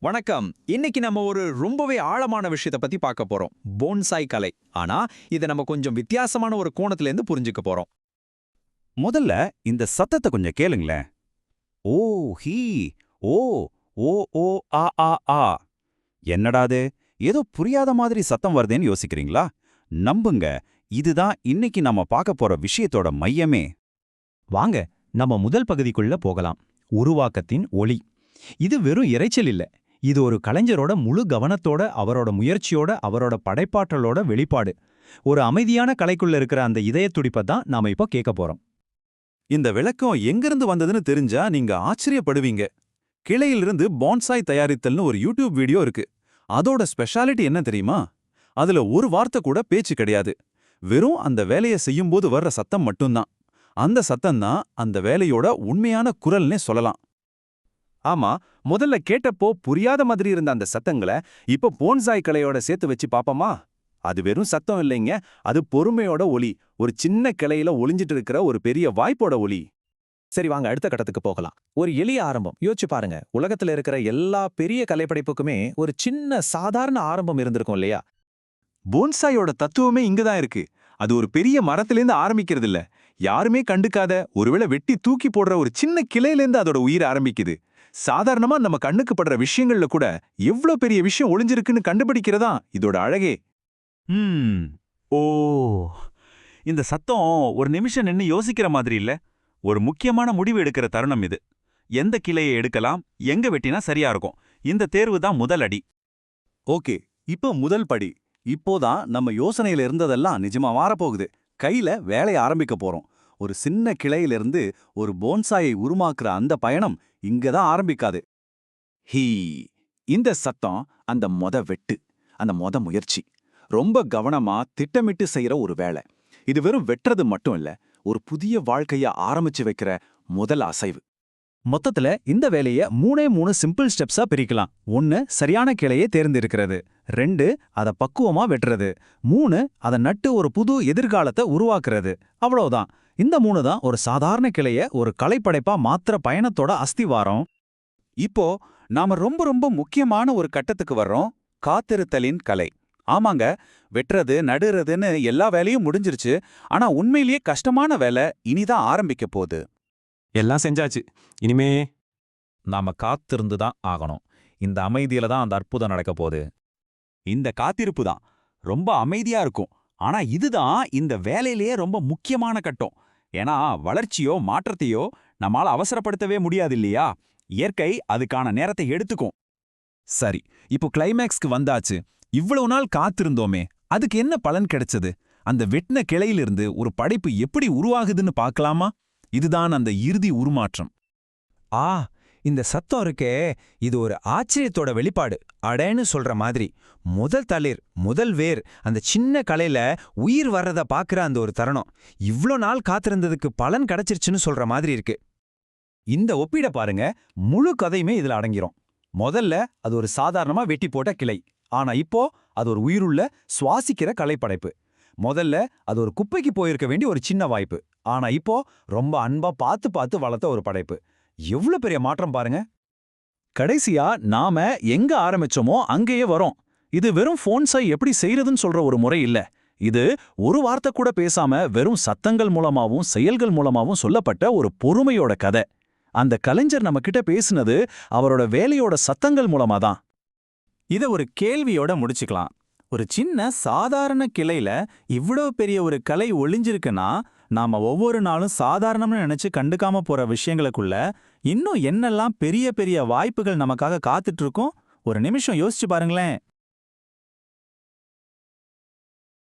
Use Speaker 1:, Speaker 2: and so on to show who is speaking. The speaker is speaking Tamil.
Speaker 1: வணக்கம். இன்னைக்கு நம்ம ஒரு ரொம்பவே ஆழமான விஷயத்தை பத்தி பார்க்க போறோம். போன்சாய் கலை. ஆனா இத நம்ம கொஞ்சம் வித்தியாசமான ஒரு கோணத்துல இருந்து புரிஞ்சுக்க போறோம்.
Speaker 2: முதல்ல இந்த சத்தத்தை கொஞ்சம் கேளுங்களேன். ஓ ஹீ ஓ ஓ ஓ ஆ ஆ ஆ. என்னடா இது? ஏதோ புரியாத மாதிரி சத்தம் வருதேன்னு யோசிக்கிறீங்களா? நம்புங்க, இதுதான் இன்னைக்கு நாம பார்க்க போற விஷயத்தோட மையமே.
Speaker 3: வாங்க நம்ம முதல் பகுதிக்குள்ள போகலாம். உருவாக்கத்தின் ஒளி. இது வெறும் இரைச்சல் இல்ல. இது ஒரு கலைஞரோட முழு கவனத்தோட, அவரோட முயற்சியோட, அவரோட படைப்பாற்றலோட வெளிப்பாடு. ஒரு அமைதியான கலைக்குள்ள இருக்கிற அந்த இதய துடிப்பை தான் நாம இப்போ கேட்க போறோம்.
Speaker 2: இந்த விளக்கம் எங்கிருந்து வந்ததுன்னு தெரிஞ்சா நீங்க ஆச்சரியப்படுவீங்க. கிளையிலிருந்து பான்சாய் தயாரித்தல்னு ஒரு யூடியூப் வீடியோ இருக்கு. அதோட ஸ்பெஷாலிட்டி என்ன தெரியுமா? அதுல ஒரு வார்த்தை கூட பேச்சு கிடையாது. வெறும் அந்த வேலையை செய்யும்போது வர்ற சத்தம் மட்டும்தான். அந்த சத்தம் தான் அந்த வேலையோட உண்மையான குரல்னே சொல்லலாம்.
Speaker 4: ஆமா, முதல்ல கேட்டப்போ புரியாத மாதிரி இருந்த அந்த சத்தங்களை இப்போ போன்சாய் கலையோட சேர்த்து வச்சு பாப்போமா? அது வெறும் சத்தம் இல்லைங்க, அது பொறுமையோட ஒலி. ஒரு சின்ன கிளையில ஒளிஞ்சிட்டு இருக்கிற ஒரு பெரிய வாய்ப்போட ஒலி.
Speaker 1: சரி, வாங்க அடுத்த கட்டத்துக்கு போகலாம். ஒரு எளிய ஆரம்பம் யோசிச்சு பாருங்க. உலகத்துல இருக்கிற எல்லா பெரிய கலைப்படைப்புக்குமே ஒரு சின்ன சாதாரண ஆரம்பம் இருந்திருக்கும் இல்லையா?
Speaker 4: போன்சாயோட தத்துவமே இங்கதான் இருக்கு. அது ஒரு பெரிய மரத்திலேருந்து ஆரம்பிக்கிறது இல்ல. யாருமே கண்டுக்காத, ஒருவேளை வெட்டி தூக்கி போடுற ஒரு சின்ன கிளையிலேருந்து அதோட உயிர் ஆரம்பிக்குது. சாதாரணமா நம்ம கண்ணுக்கு படுற விஷயங்கள்ல கூட எவ்ளோ பெரிய விஷயம் ஒளிஞ்சிருக்குன்னு கண்டுபிடிக்கிறதா இதோட அழகே.
Speaker 2: ஓ, இந்த சத்தம் ஒரு நிமிஷம் நின்னு யோசிக்கிற மாதிரி இல்ல. ஒரு முக்கியமான முடிவு எடுக்கிற தருணம் இது. எந்த கிளையை எடுக்கலாம், எங்க வெட்டினா சரியா இருக்கும், இந்த தேர்வு தான் முதல் அடி.
Speaker 4: ஓகே, இப்போ முதல் படி. இப்போதான் நம்ம யோசனையில இருந்ததெல்லாம் நிஜமா மாறப்போகுது. கையில வேலைய ஆரம்பிக்க போறோம். ஒரு சின்ன கிளையிலிருந்து ஒரு போன்சாயை உருமாக்குற அந்த பயணம் இங்கதான் ஆரம்பிக்காது. ஹீ, இந்த சத்தம் அந்த வெட்டு, அந்த முயற்சி. ரொம்ப கவனமா திட்டமிட்டு செய்யற ஒரு வேலை. இது வெறும் வெட்டுறது மட்டும் இல்ல, ஒரு புதிய வாழ்க்கைய ஆரம்பிச்சு வைக்கிற முதல் அசைவு.
Speaker 3: மொத்தத்துல இந்த வேலைய மூணே சிம்பிள் ஸ்டெப்ஸா பிரிக்கலாம். 1 சரியான கிளையை தேர்ந்தெடுக்கிறது. 2 அத பக்குவமா வெட்டுறது. 3 அத நட்டு ஒரு புது எதிர்காலத்தை உருவாக்குறது. அவ்வளவுதான். இந்த 3 தான் ஒரு சாதாரண கிளைய ஒரு கலைப்படைப்பா மாத்திர பயணத்தோட அஸ்திவாரம்.
Speaker 2: இப்போ நாம ரொம்ப ரொம்ப முக்கியமான ஒரு கட்டத்துக்கு வர்றோம். காத்திருத்தலின் கலை. ஆமாங்க, வெட்டுறது நடுறதுன்னு எல்லா வேலையும் முடிஞ்சிருச்சு. ஆனா உண்மையிலேயே கஷ்டமான வேலை இனிதான் ஆரம்பிக்க போகுது.
Speaker 3: எல்லாம் செஞ்சாச்சு. இனிமே
Speaker 1: நாம காத்திருந்து தான் ஆகணும். இந்த அமைதியில தான் அந்த அற்புதம் நடக்க போகுது.
Speaker 2: இந்த காத்திருப்பு தான் ரொம்ப அமைதியா இருக்கும். ஆனா இதுதான் இந்த வேலையிலேயே ரொம்ப முக்கியமான கட்டம். ஏன்னா வளர்ச்சியோ மாற்றத்தையோ நம்மால அவசரப்படுத்தவே முடியாது இல்லையா? இயற்கை அதுக்கான நேரத்தை எடுத்துக்கும்.
Speaker 4: சரி, இப்போ கிளைமேக்ஸ்க்கு வந்தாச்சு. இவ்வளவு நாள் காத்திருந்தோமே, அதுக்கு என்ன பலன் கிடைச்சது? அந்த வெட்டின கிளையிலிருந்து ஒரு படைப்பு எப்படி உருவாகுதுன்னு பார்க்கலாமா? இதுதான் அந்த இறுதி உருமாற்றம்.
Speaker 3: ஆ இந்த சத்தம் இருக்கே, இது ஒரு ஆச்சரியத்தோட வெளிப்பாடு. அடேன்னு சொல்ற மாதிரி முதல் தளிர், முதல் வேர், அந்த சின்ன கலையில உயிர் வர்றத பாக்குற அந்த ஒரு தருணம், இவ்ளோ நாள் காத்திருந்ததுக்கு பலன் கிடைச்சிருச்சுன்னு சொல்ற மாதிரி இருக்கு. இந்த ஒப்பீட பாருங்க, முழு கதையுமே இதுல அடங்கிரும். முதல்ல அது ஒரு சாதாரணமா வெட்டி போட்ட கிளை. ஆனா இப்போ அது ஒரு உயிருள்ள சுவாசிக்கிற கலைப்படைப்பு. முதல்ல அது ஒரு குப்பைக்கு போயிருக்க வேண்டிய ஒரு சின்ன வாய்ப்பு. ஆனா இப்போ ரொம்ப அன்பா பார்த்து பார்த்து வளர்த்த ஒரு படைப்பு. எவ்வளவு பெரிய மாற்றம் பாருங்க.
Speaker 4: கடைசியா நாம எங்க ஆரம்பிச்சோமோ அங்கேயே வரோம். இது வெறும் போன்சாய் எப்படி செய்யறதுன்னு சொல்ற ஒரு முறை இல்ல. இது ஒரு வார்த்தை கூட பேசாம வெறும் சத்தங்கள் மூலமாவும் செயல்கள் மூலமாவும் சொல்லப்பட்ட ஒரு பொறுமையோட கதை. அந்த கலைஞர் நம்ம கிட்ட பேசினது அவரோட வேலையோட சத்தங்கள் மூலமா தான்.
Speaker 5: இத ஒரு கேள்வியோட முடிச்சுக்கலாம். ஒரு சின்ன சாதாரண கிளையில இவ்ளோ பெரிய ஒரு கலை ஒளிஞ்சிருக்குன்னா, நாம ஒவ்வொரு நாளும் சாதாரணம்னு நினைச்சு கண்டுக்காம போற விஷயங்களுக்குள்ள இன்னும் என்னெல்லாம் பெரிய பெரிய வாய்ப்புகள் நமக்காக காத்துட்டு இருக்கோம்? ஒரு நிமிஷம் யோசிச்சு பாருங்களேன்.